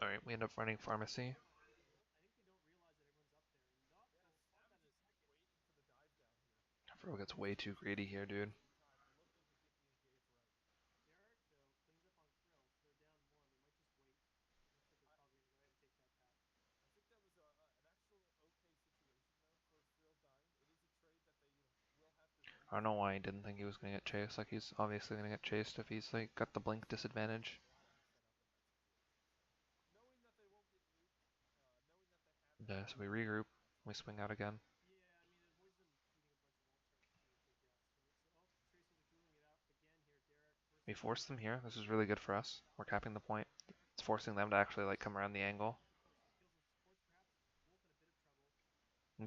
Alright, we end up running pharmacy. Fro gets way too greedy here, dude. I don't know why he didn't think he was gonna get chased. Like, he's obviously gonna get chased if he's, like, got the blink disadvantage. Yeah, so we regroup. We swing out again. We force them here. This is really good for us. We're capping the point. It's forcing them to actually, like, come around the angle.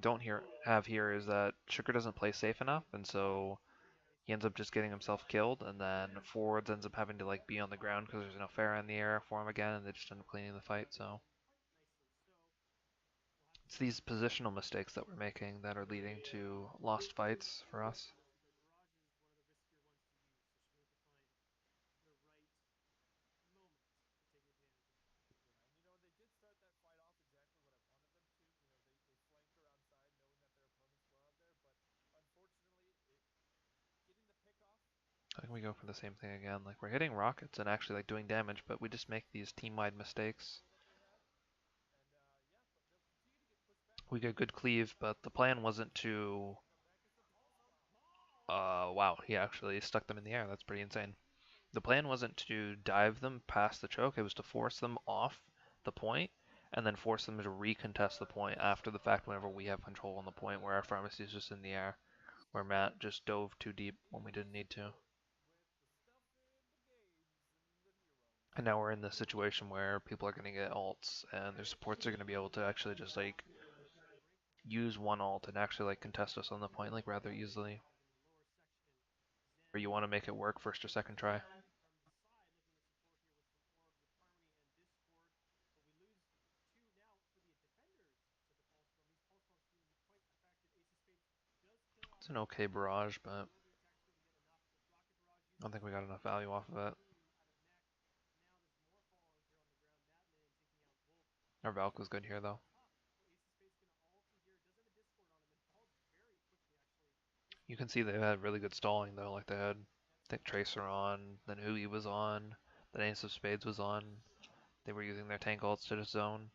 Don't have here is that Sugar doesn't play safe enough, and so he ends up just getting himself killed, and then forwards ends up having to like be on the ground because there's no fair in the air for him again, and they just end up cleaning the fight. So it's these positional mistakes that we're making that are leading to lost fights for us. I think we go for the same thing again. Like, we're hitting rockets and actually like doing damage, but we just make these team-wide mistakes. We get good cleave, but the plan wasn't to. Wow, he actually stuck them in the air. That's pretty insane. The plan wasn't to dive them past the choke, it was to force them off the point and then force them to recontest the point after the fact whenever we have control on the point where our pharmacy is just in the air, where Matt just dove too deep when we didn't need to. And now we're in this situation where people are going to get ults and their supports are going to be able to actually just like use one ult and actually like contest us on the point like rather easily. Or you want to make it work first or second try. It's an okay barrage, but I don't think we got enough value off of it. Our Valk was good here though. You can see they had really good stalling though, like they had I think Tracer on, then Huey was on, then Ace of Spades was on. They were using their tank ults to just zone.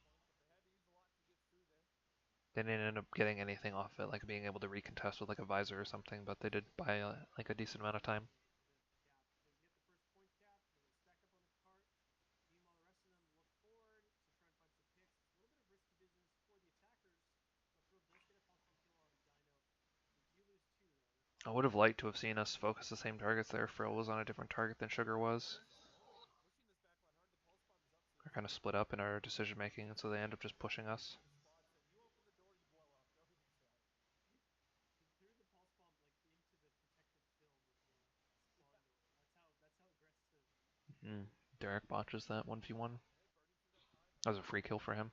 They didn't end up getting anything off it, like being able to recontest with like a visor or something, but they did buy like a decent amount of time. I would have liked to have seen us focus the same targets there. Frill was on a different target than Sugar was. We're kind of split up in our decision making, and so they end up just pushing us. Mm. Derek botches that 1v1. That was a free kill for him.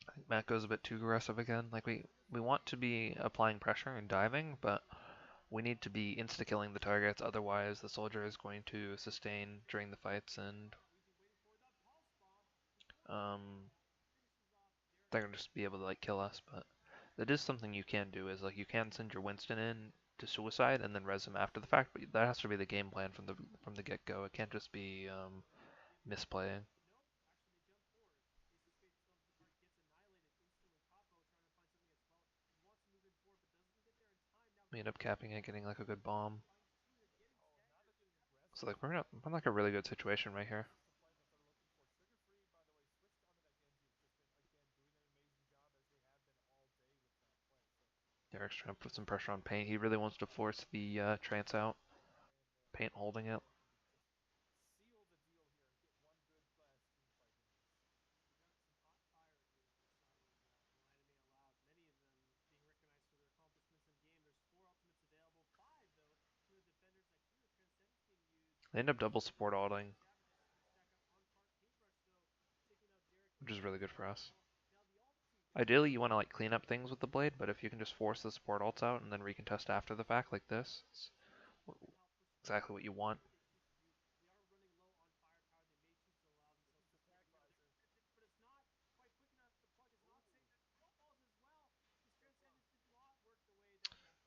I think Matt goes a bit too aggressive again. Like we want to be applying pressure and diving, but we need to be insta-killing the targets, otherwise the soldier is going to sustain during the fights and um, they're gonna just be able to like kill us. But that is something you can do is like you can send your Winston in to suicide and then res him after the fact, but that has to be the game plan from the get-go. It can't just be misplaying. We end up capping it, getting like a good bomb. So like we're in like a really good situation right here. Derek's trying to put some pressure on Paint. He really wants to force the trance out. Paint holding it. They end up double support ulting, which is really good for us. Ideally, you want to like clean up things with the blade, but if you can just force the support ults out and then recontest after the fact like this, it's exactly what you want.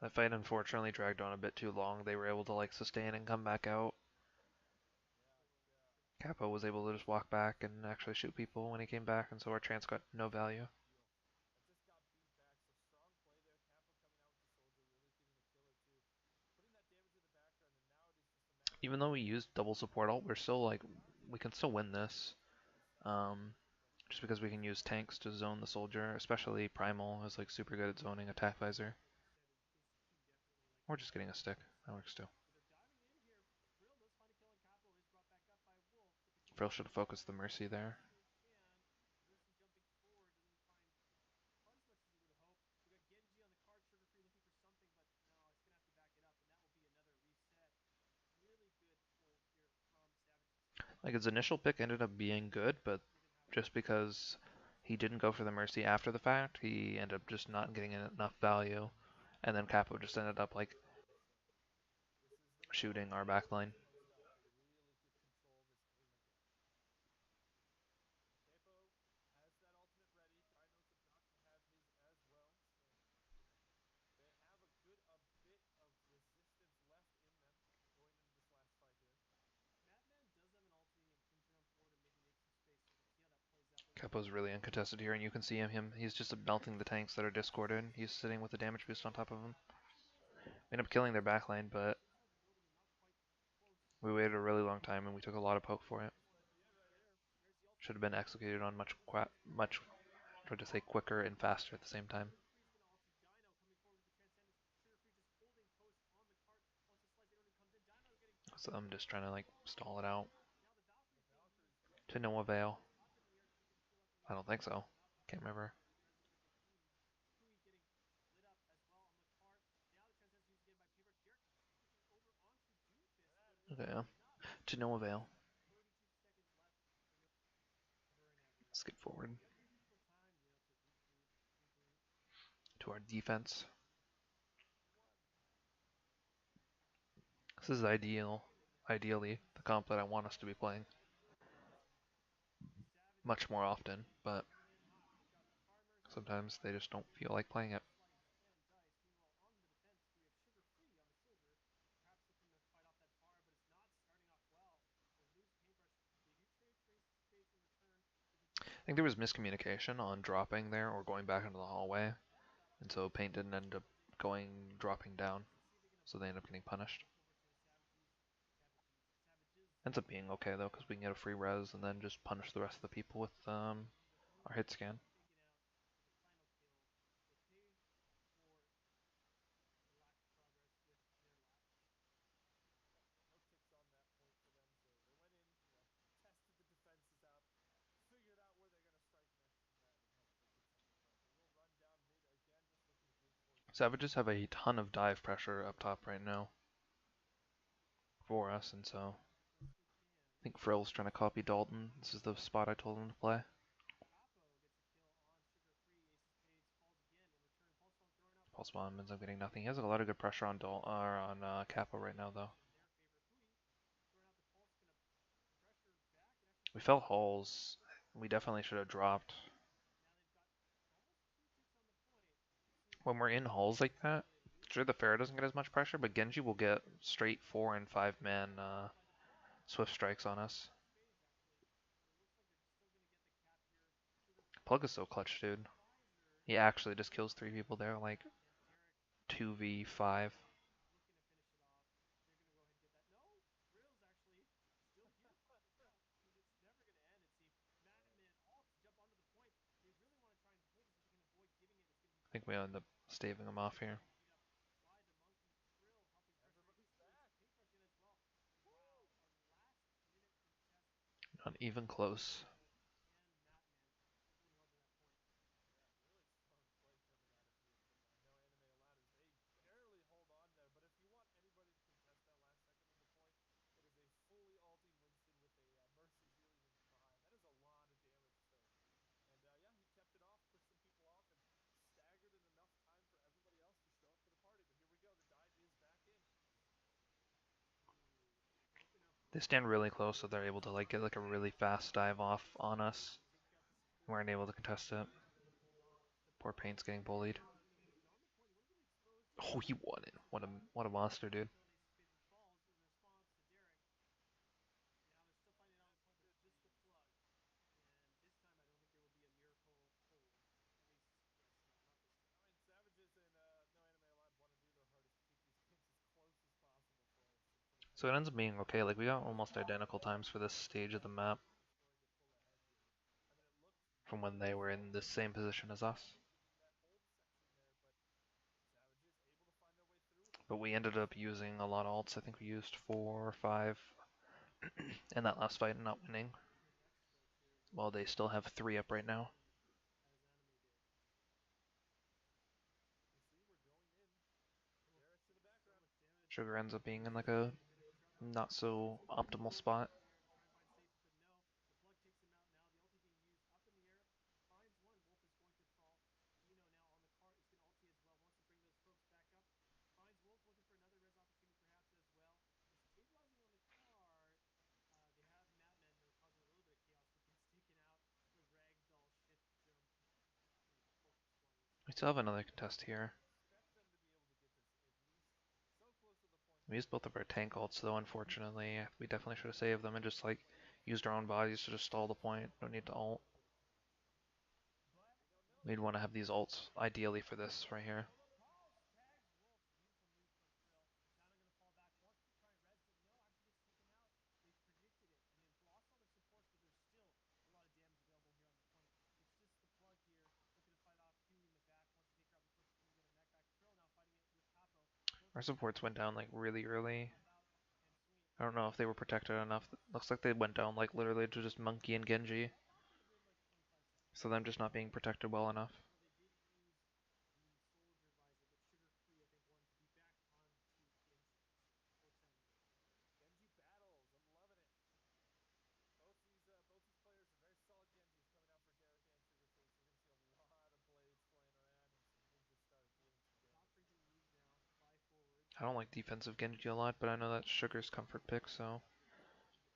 That fight unfortunately dragged on a bit too long. They were able to like sustain and come back out. Capo was able to just walk back and actually shoot people when he came back, and so our chance got no value. Even though we used double support ult, we're still like, we can still win this. Um, just because we can use tanks to zone the soldier, especially Primal is like super good at zoning attack visor. Or just getting a stick, that works too. Frill should have focused the Mercy there. Like his initial pick ended up being good, but just because he didn't go for the Mercy after the fact, he ended up just not getting enough value. And then Capo just ended up like shooting our backline. Capo's really uncontested here, and you can see him. He's just melting the tanks that are discorded. He's sitting with a damage boost on top of him. We end up killing their backline, but we waited a really long time and we took a lot of poke for it. Should have been executed on much, trying to say quicker and faster at the same time. So I'm just trying to like stall it out. To no avail. I don't think so. Can't remember. Okay, yeah. To no avail. Skip forward to our defense. This is ideally the comp that I want us to be playing much more often, but sometimes they just don't feel like playing it. I think there was miscommunication on dropping there or going back into the hallway, and so Paint didn't end up dropping down, so they end up getting punished. Ends up being okay though, because we can get a free res and then just punish the rest of the people with our hit scan. Savages have a ton of dive pressure up top right now for us, and so I think Frill's trying to copy Dalton. This is the spot I told him to play. Pulse Bomb ends up getting nothing. He has a lot of good pressure on Capo right now, though. We fell halls. We definitely should have dropped. When we're in halls like that, sure the Pharah doesn't get as much pressure, but Genji will get straight 4 and 5 man swift strikes on us. Plug is so clutch, dude. He actually just kills 3 people there, like 2v5. I think we end up staving him off here. Not even close. They stand really close, so they're able to like get like a really fast dive off on us. We weren't able to contest it. Poor Paint's getting bullied. Oh, he won it. What a monster, dude. So it ends up being okay. Like we got almost identical times for this stage of the map from when they were in the same position as us. But we ended up using a lot of ults. I think we used 4 or 5 in that last fight and not winning. Well, they still have 3 up right now. Sugar ends up being in like a not so optimal spot. We still have another contest here. We used both of our tank ults though, unfortunately. We definitely should have saved them and just like used our own bodies to just stall the point. No need to ult. We'd want to have these ults ideally for this right here. Our supports went down like really early. I don't know if they were protected enough. Looks like they went down like literally to just Monkey and Genji. So them just not being protected well enough. I don't like defensive Genji a lot, but I know that's Sugar's comfort pick, so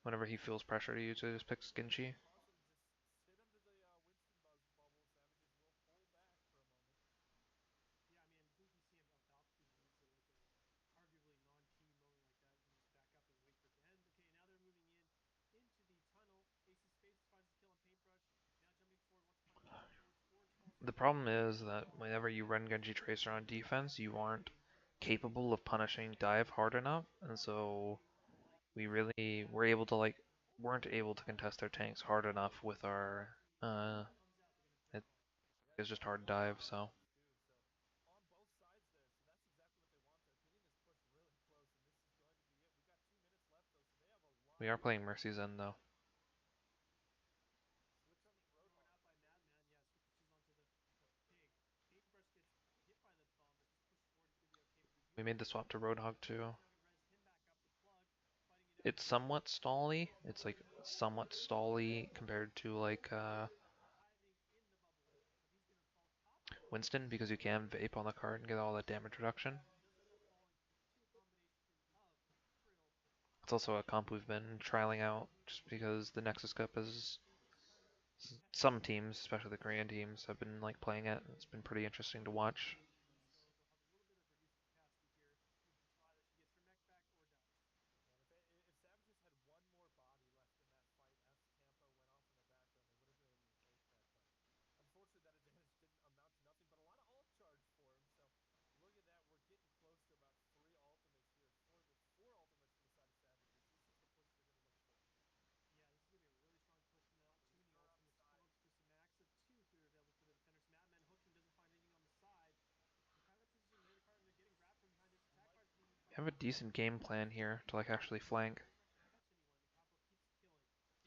whenever he feels pressure, he usually just picks Genji. The problem is that whenever you run Genji Tracer on defense, you aren't capable of punishing dive hard enough, and so we really were able to like weren't able to contest their tanks hard enough with our it was just hard dive, so we are playing Mercy's End though. We made the swap to Roadhog too. It's somewhat stally. It's like somewhat stally compared to like Winston because you can vape on the card and get all that damage reduction. It's also a comp we've been trialing out just because the Nexus Cup is some teams, especially the Korean teams, have been like playing it. It's been pretty interesting to watch. You have a decent game plan here to like actually flank.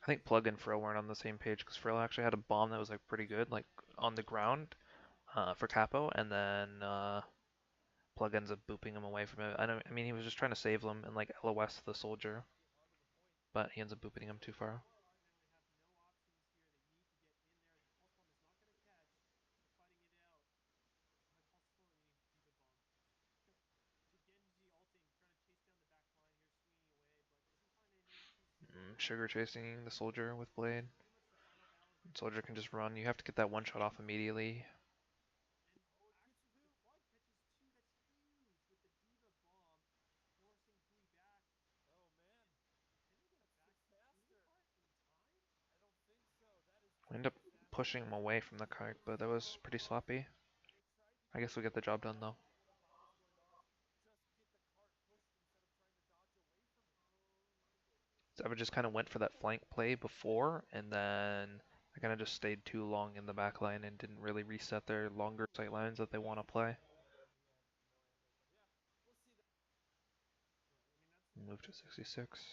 I think Plug and Frill weren't on the same page because Frill actually had a bomb that was like pretty good, like on the ground for Capo, and then Plug ends up booping him away from it. I mean, he was just trying to save them and like LOS the soldier, but he ends up booping him too far. sugar chasing the soldier with blade. Soldier can just run. You have to get that one shot off immediately. We end up pushing him away from the kite, but that was pretty sloppy. I guess we get the job done though. So I just kind of went for that flank play before, and then I kind of just stayed too long in the back line and didn't really reset their longer sight lines that they want to play. Move to 66.